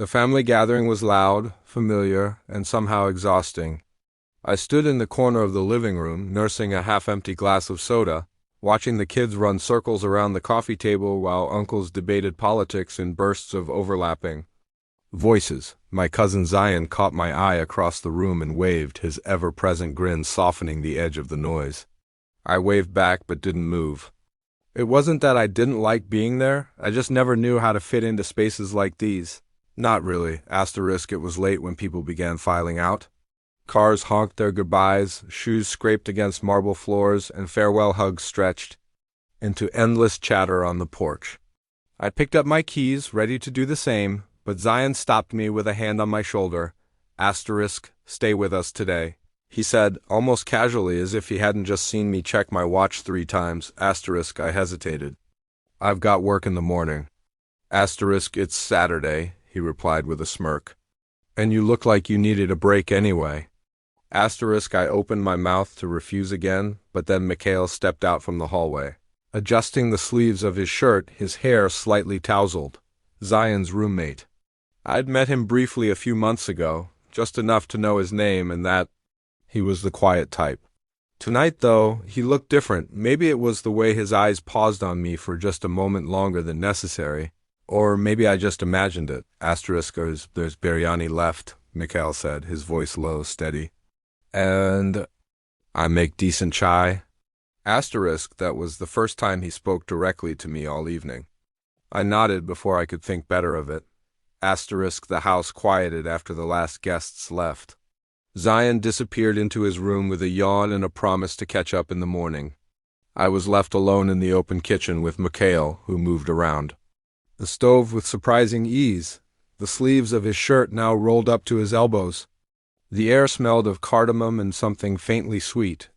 The family gathering was loud, familiar, and somehow exhausting. I stood in the corner of the living room, nursing a half-empty glass of soda, watching the kids run circles around the coffee table while uncles debated politics in bursts of overlapping voices. My cousin Zion caught my eye across the room and waved, his ever-present grin softening the edge of the noise. I waved back but didn't move. It wasn't that I didn't like being there, I just never knew how to fit into spaces like these. Not really. It was late when people began filing out. Cars honked their goodbyes, shoes scraped against marble floors, and farewell hugs stretched into endless chatter on the porch. I picked up my keys, ready to do the same, but Zion stopped me with a hand on my shoulder. Stay with us today, he said, almost casually as if he hadn't just seen me check my watch 3 times. I hesitated. I've got work in the morning. It's Saturday, he replied with a smirk. And you look like you needed a break anyway. I opened my mouth to refuse again, but then Mikhail stepped out from the hallway. Adjusting the sleeves of his shirt, his hair slightly tousled. Zion's roommate. I'd met him briefly a few months ago, just enough to know his name and that he was the quiet type. Tonight, though, he looked different. Maybe it was the way his eyes paused on me for just a moment longer than necessary. Or maybe I just imagined it. There's biryani left, Mikhail said, his voice low, steady. And I make decent chai. That was the first time he spoke directly to me all evening. I nodded before I could think better of it. The house quieted after the last guests left. Zion disappeared into his room with a yawn and a promise to catch up in the morning. I was left alone in the open kitchen with Mikhail, who moved around the stove with surprising ease, the sleeves of his shirt now rolled up to his elbows. The air smelled of cardamom and something faintly sweet.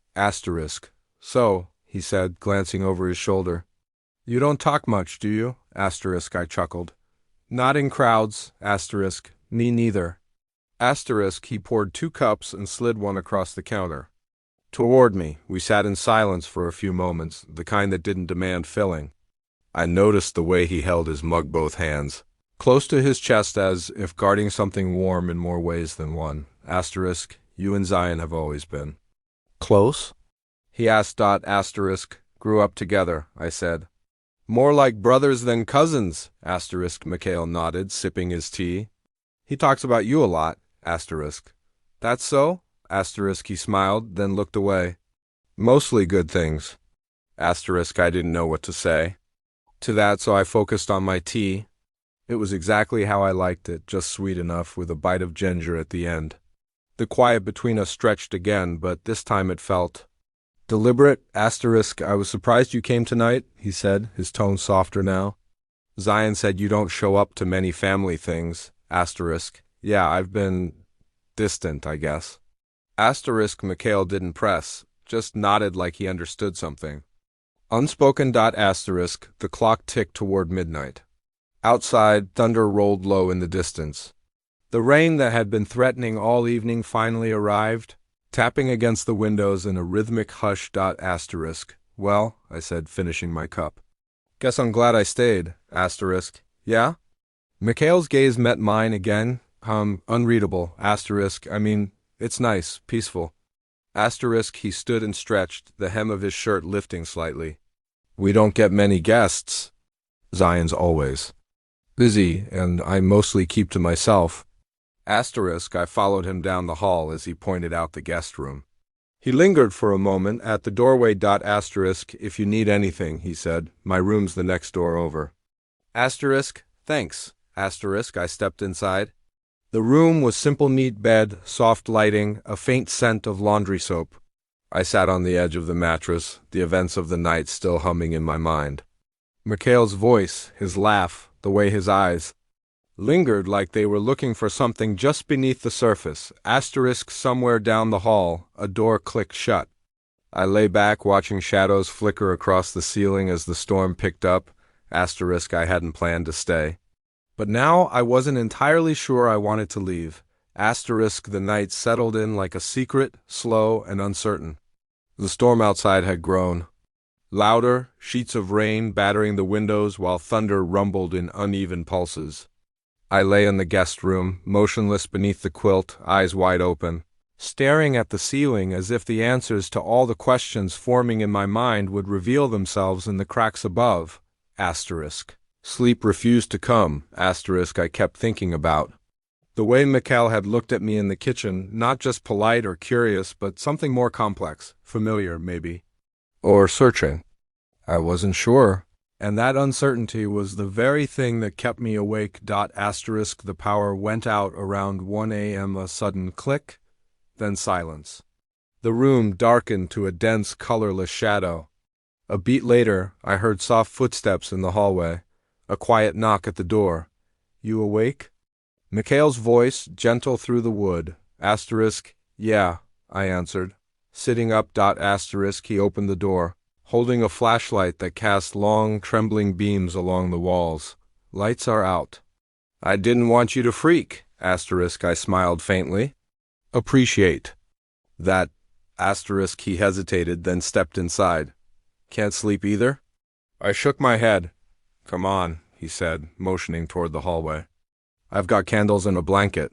So, he said, glancing over his shoulder. You don't talk much, do you? I chuckled. Not in crowds, me neither. He poured 2 cups and slid one across the counter toward me. We sat in silence for a few moments, the kind that didn't demand filling. I noticed the way he held his mug both hands, close to his chest as if guarding something warm in more ways than one. You and Zion have always been close? He asked. Grew up together, I said. More like brothers than cousins, Mikhail nodded, sipping his tea. He talks about you a lot, That's so? He smiled, then looked away. Mostly good things. I didn't know what to say to that, so I focused on my tea. It was exactly how I liked it, just sweet enough, with a bite of ginger at the end. The quiet between us stretched again, but this time it felt deliberate. I was surprised you came tonight, he said, his tone softer now. Zion said you don't show up to many family things. Yeah, I've been distant, I guess. Mikhail didn't press, just nodded like he understood something. Unspoken. The clock ticked toward midnight. Outside, thunder rolled low in the distance. The rain that had been threatening all evening finally arrived, tapping against the windows in a rhythmic hush. Well, I said, finishing my cup. Guess I'm glad I stayed. Yeah? Mikhail's gaze met mine again. Unreadable. It's nice, peaceful. He stood and stretched, the hem of his shirt lifting slightly. We don't get many guests. Zion's always busy, and I mostly keep to myself. I followed him down the hall as he pointed out the guest room. He lingered for a moment at the doorway. If you need anything, he said. My room's the next door over. Thanks. I stepped inside. The room was simple, neat bed, soft lighting, a faint scent of laundry soap. I sat on the edge of the mattress, the events of the night still humming in my mind. Mikhail's voice, his laugh, the way his eyes lingered like they were looking for something just beneath the surface. Somewhere down the hall, a door clicked shut. I lay back watching shadows flicker across the ceiling as the storm picked up. I hadn't planned to stay. But now I wasn't entirely sure I wanted to leave. The night settled in like a secret, slow, and uncertain. The storm outside had grown louder, sheets of rain battering the windows while thunder rumbled in uneven pulses. I lay in the guest room, motionless beneath the quilt, eyes wide open, staring at the ceiling as if the answers to all the questions forming in my mind would reveal themselves in the cracks above. Asterisk. Sleep refused to come. Asterisk. I kept thinking about the way Mikhail had looked at me in the kitchen, not just polite or curious, but something more complex, familiar maybe, or searching. I wasn't sure. And that uncertainty was the very thing that kept me awake. Asterisk. The power went out around 1 a.m. A sudden click, then silence. The room darkened to a dense, colorless shadow. A beat later, I heard soft footsteps in the hallway, a quiet knock at the door. You awake? Mikhail's voice, gentle through the wood. Asterisk. Yeah, I answered. Sitting up. Asterisk. He opened the door, holding a flashlight that cast long, trembling beams along the walls. Lights are out. I didn't want you to freak. Asterisk. I smiled faintly. Appreciate that. Asterisk. He hesitated, then stepped inside. Can't sleep either? I shook my head. Come on, he said, motioning toward the hallway. I've got candles and a blanket.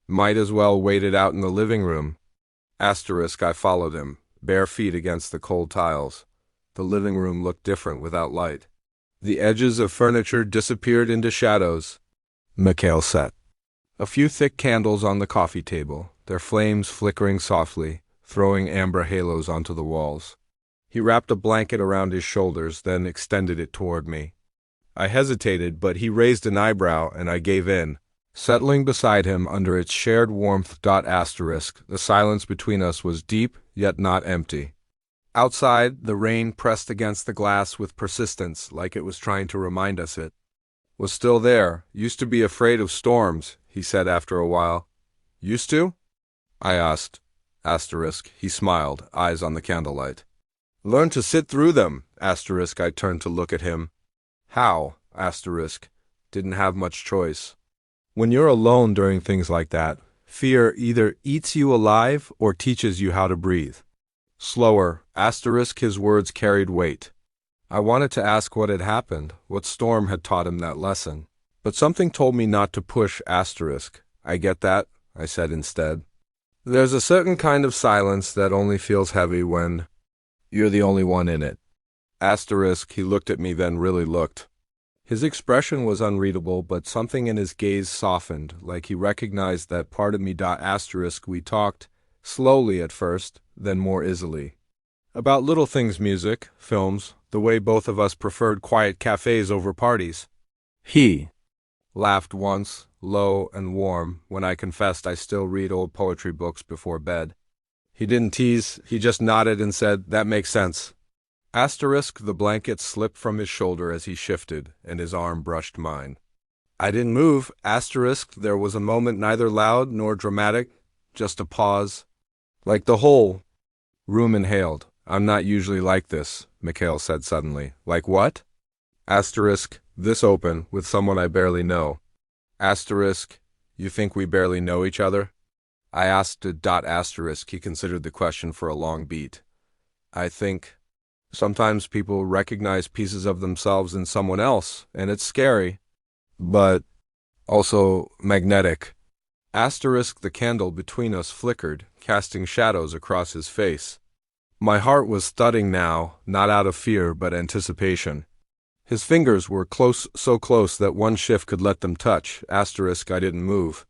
Might as well wait it out in the living room. Asterisk. I followed him, bare feet against the cold tiles. The living room looked different without light. The edges of furniture disappeared into shadows. Mikhail set a few thick candles on the coffee table, their flames flickering softly, throwing amber halos onto the walls. He wrapped a blanket around his shoulders, then extended it toward me. I hesitated, but he raised an eyebrow, and I gave in, settling beside him under its shared warmth. Asterisk. The silence between us was deep, yet not empty. Outside, the rain pressed against the glass with persistence, like it was trying to remind us it was still there. Used to be afraid of storms, he said after a while. Used to? I asked. Asterisk. He smiled, eyes on the candlelight. Learn to sit through them. Asterisk. I turned to look at him. How? Asterisk. Didn't have much choice. When you're alone during things like that, fear either eats you alive or teaches you how to breathe. Slower. Asterisk. His words carried weight. I wanted to ask what had happened, what storm had taught him that lesson. But something told me not to push. Asterisk. I get that, I said instead. There's a certain kind of silence that only feels heavy when you're the only one in it. Asterisk. He looked at me, then really looked. His expression was unreadable, but something in his gaze softened, like he recognized that part of me. Asterisk. We talked, slowly at first, then more easily. About little things, music, films, the way both of us preferred quiet cafes over parties. He laughed once, low and warm, when I confessed I still read old poetry books before bed. He didn't tease, he just nodded and said, that makes sense. Asterisk. The blanket slipped from his shoulder as he shifted, and his arm brushed mine. I didn't move. Asterisk. There was a moment neither loud nor dramatic, just a pause. Like the whole room inhaled. I'm not usually like this, Mikhail said suddenly. Like what? Asterisk. This open, with someone I barely know. Asterisk. You think we barely know each other? I asked. Asterisk. He considered the question for a long beat. I think sometimes people recognize pieces of themselves in someone else, and it's scary, but also magnetic. Asterisk. The candle between us flickered, casting shadows across his face. My heart was thudding now, not out of fear but anticipation. His fingers were close, so close that one shift could let them touch. Asterisk. I didn't move.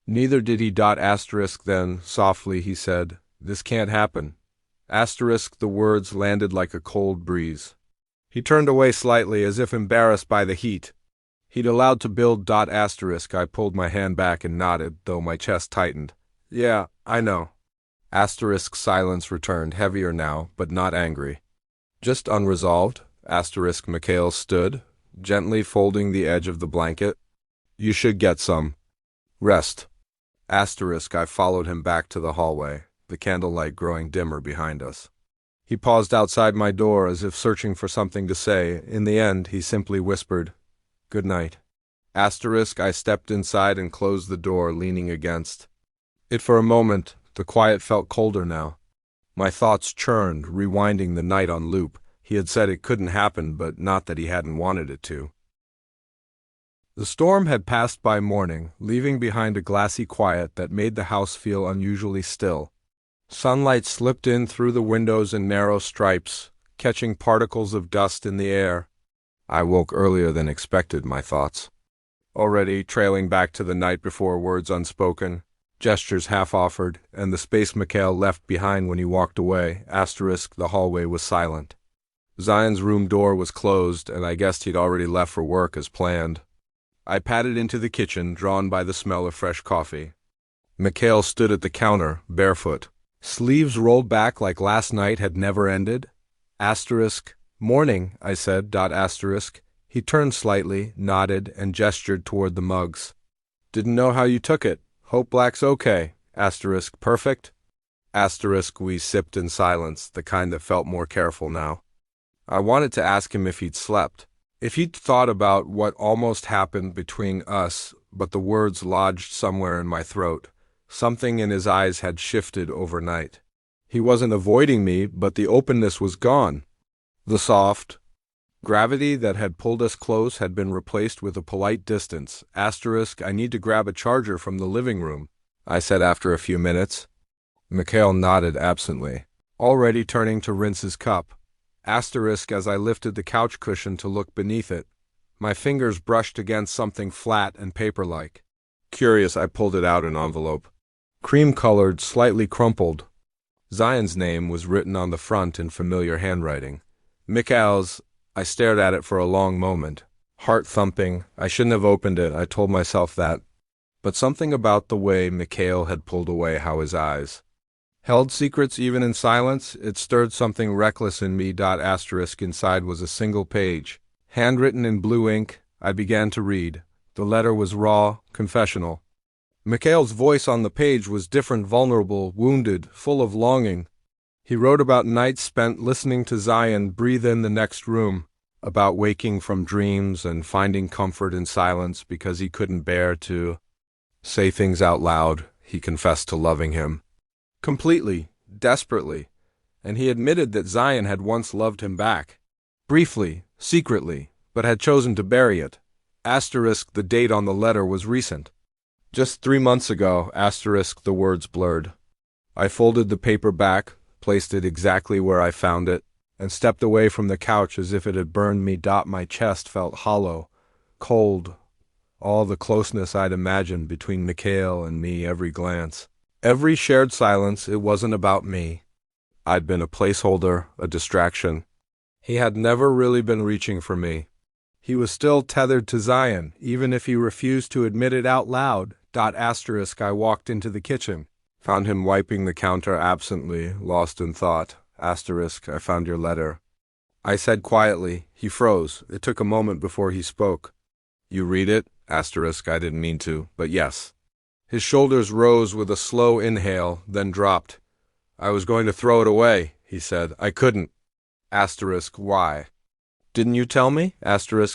Neither did he. Asterisk. Then, softly, he said, this can't happen. Asterisk. The words landed like a cold breeze. He turned away slightly, as if embarrassed by the heat. He'd allowed to build. Asterisk. I pulled my hand back and nodded, though my chest tightened. Yeah, I know. Asterisk. Silence returned, heavier now, but not angry. Just unresolved. Asterisk. Mikhail stood, gently folding the edge of the blanket. You should get some rest. Asterisk. I followed him back to the hallway, the candlelight growing dimmer behind us. He paused outside my door as if searching for something to say. In the end, he simply whispered, good night. Asterisk. I stepped inside and closed the door, leaning against it for a moment. The quiet felt colder now. My thoughts churned, rewinding the night on loop. He had said it couldn't happen, but not that he hadn't wanted it to. The storm had passed by morning, leaving behind a glassy quiet that made the house feel unusually still. Sunlight slipped in through the windows in narrow stripes, catching particles of dust in the air. I woke earlier than expected, my thoughts. Already trailing back to the night before, words unspoken, gestures half-offered, and the space Mikhail left behind when he walked away, the hallway was silent. Zion's room door was closed, and I guessed he'd already left for work as planned. I padded into the kitchen, drawn by the smell of fresh coffee. Mikhail stood at the counter, barefoot, sleeves rolled back like last night had never ended. Morning, I said, . He turned slightly, nodded, and gestured toward the mugs. Didn't know how you took it. Hope Black's okay. Perfect? We sipped in silence, the kind that felt more careful now. I wanted to ask him if he'd slept, if he'd thought about what almost happened between us, but the words lodged somewhere in my throat. Something in his eyes had shifted overnight. He wasn't avoiding me, but the openness was gone. The soft gravity that had pulled us close had been replaced with a polite distance. I need to grab a charger from the living room, I said after a few minutes. Mikhail nodded absently, already turning to rinse his cup. As I lifted the couch cushion to look beneath it, my fingers brushed against something flat and paper-like. Curious, I pulled it out an envelope. Cream-colored, slightly crumpled. Zion's name was written on the front in familiar handwriting. Mikhail's. I stared at it for a long moment. Heart thumping. I shouldn't have opened it, I told myself that. But something about the way Mikhail had pulled away his eyes held secrets even in silence. It stirred something reckless in me. Inside was a single page, handwritten in blue ink. I began to read. The letter was raw, confessional. Mikhail's voice on the page was different, vulnerable, wounded, full of longing. He wrote about nights spent listening to Zion breathe in the next room, about waking from dreams and finding comfort in silence because he couldn't bear to say things out loud. He confessed to loving him. Completely, desperately, and he admitted that Zion had once loved him back. Briefly, secretly, but had chosen to bury it. The date on the letter was recent. Just 3 months ago, the words blurred. I folded the paper back, placed it exactly where I found it, and stepped away from the couch as if it had burned me. My chest felt hollow, cold, all the closeness I'd imagined between Mikhail and me, every glance. Every shared silence. It wasn't about me. I'd been a placeholder, a distraction. He had never really been reaching for me. He was still tethered to Zion, even if he refused to admit it out loud. I walked into the kitchen, found him wiping the counter absently, lost in thought. I found your letter, I said quietly. He froze. It took a moment before he spoke. You read it? I didn't mean to, but yes. His shoulders rose with a slow inhale, then dropped. I was going to throw it away, he said. I couldn't. Why? Didn't you tell me?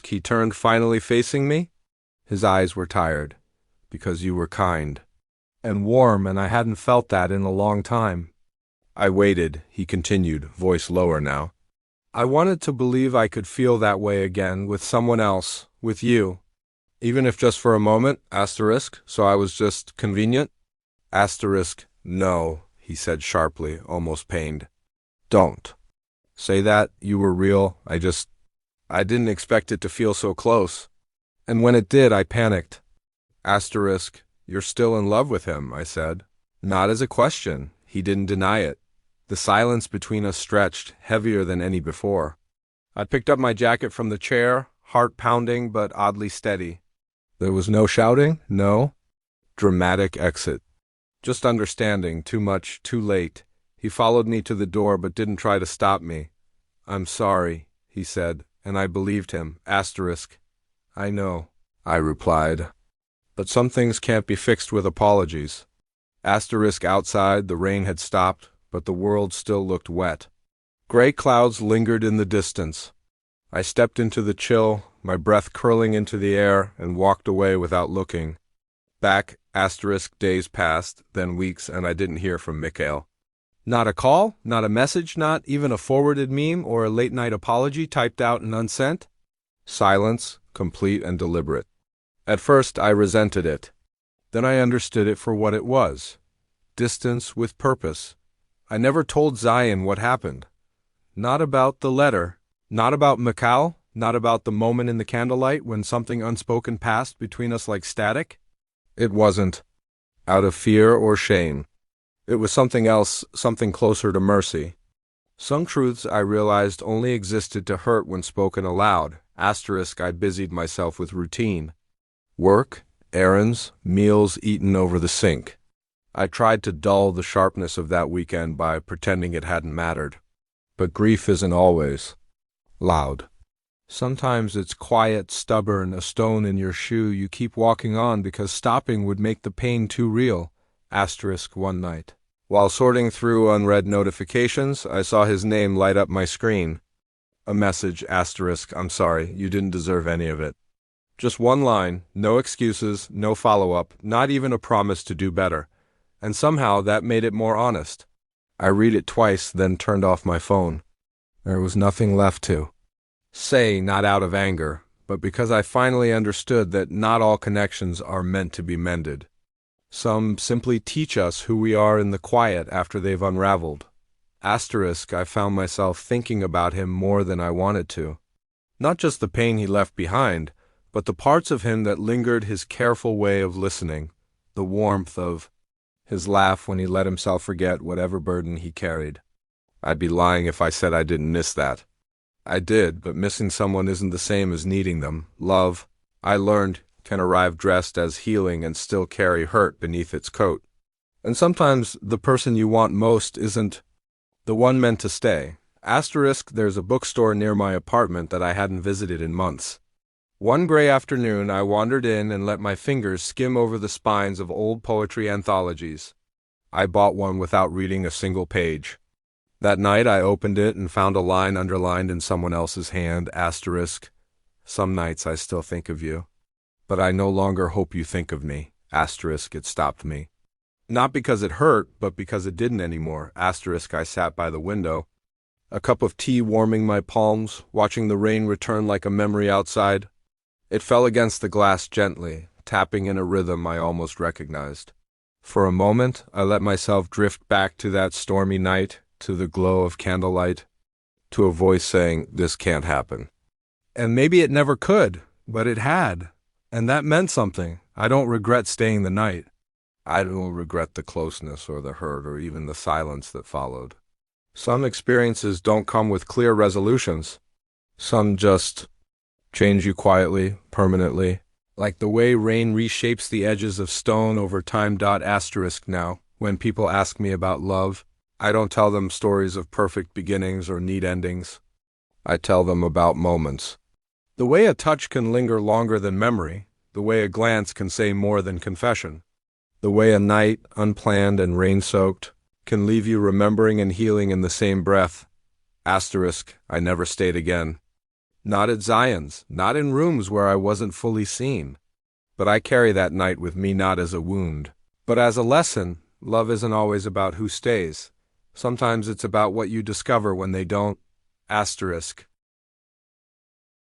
He turned, finally facing me. His eyes were tired. Because you were kind. And warm, and I hadn't felt that in a long time. I waited, he continued, voice lower now. I wanted to believe I could feel that way again, with someone else, with you. Even if just for a moment, so I was just convenient? No, he said sharply, almost pained. Don't say that. You were real. I didn't expect it to feel so close. And when it did, I panicked. You're still in love with him, I said. Not as a question. He didn't deny it. The silence between us stretched, heavier than any before. I picked up my jacket from the chair, heart pounding but oddly steady. There was no shouting, no dramatic exit. Just understanding, too much, too late. He followed me to the door but didn't try to stop me. I'm sorry, he said, and I believed him. I know, I replied. But some things can't be fixed with apologies. Outside, the rain had stopped, but the world still looked wet. Gray clouds lingered in the distance. I stepped into the chill, my breath curling into the air, and walked away without looking. Back, days passed, then weeks, and I didn't hear from Mikhail. Not a call, not a message, not even a forwarded meme or a late-night apology typed out and unsent. Silence, complete and deliberate. At first I resented it. Then I understood it for what it was. Distance with purpose. I never told Zion what happened. Not about the letter. Not about Mikal. Not about the moment in the candlelight when something unspoken passed between us like static. It wasn't out of fear or shame. It was something else, something closer to mercy. Some truths I realized only existed to hurt when spoken aloud. I busied myself with routine. Work, errands, meals eaten over the sink. I tried to dull the sharpness of that weekend by pretending it hadn't mattered. But grief isn't always loud. Sometimes it's quiet, stubborn, a stone in your shoe. You keep walking on because stopping would make the pain too real. One night, while sorting through unread notifications, I saw his name light up my screen. A message, I'm sorry, you didn't deserve any of it. Just one line, no excuses, no follow-up, not even a promise to do better. And somehow that made it more honest. I read it twice, then turned off my phone. There was nothing left to say, not out of anger, but because I finally understood that not all connections are meant to be mended. Some simply teach us who we are in the quiet after they've unraveled. I found myself thinking about him more than I wanted to. Not just the pain he left behind, but the parts of him that lingered, his careful way of listening, the warmth of his laugh when he let himself forget whatever burden he carried. I'd be lying if I said I didn't miss that. I did, but missing someone isn't the same as needing them. Love, I learned, can arrive dressed as healing and still carry hurt beneath its coat. And sometimes the person you want most isn't the one meant to stay. There's a bookstore near my apartment that I hadn't visited in months. One gray afternoon, I wandered in and let my fingers skim over the spines of old poetry anthologies. I bought one without reading a single page. That night I opened it and found a line underlined in someone else's hand, Some nights I still think of you, but I no longer hope you think of me, It stopped me. Not because it hurt, but because it didn't anymore, I sat by the window, a cup of tea warming my palms, watching the rain return like a memory outside. It fell against the glass gently, tapping in a rhythm I almost recognized. For a moment, I let myself drift back to that stormy night, to the glow of candlelight, to a voice saying, this can't happen. And maybe it never could, but it had. And that meant something. I don't regret staying the night. I don't regret the closeness or the hurt or even the silence that followed. Some experiences don't come with clear resolutions. Some just change you quietly, permanently, like the way rain reshapes the edges of stone over time. Now, when people ask me about love, I don't tell them stories of perfect beginnings or neat endings. I tell them about moments. The way a touch can linger longer than memory, the way a glance can say more than confession, the way a night, unplanned and rain-soaked, can leave you remembering and healing in the same breath. I never stayed again. Not at Zion's, not in rooms where I wasn't fully seen. But I carry that night with me not as a wound, but as a lesson. Love isn't always about who stays. Sometimes it's about what you discover when they don't.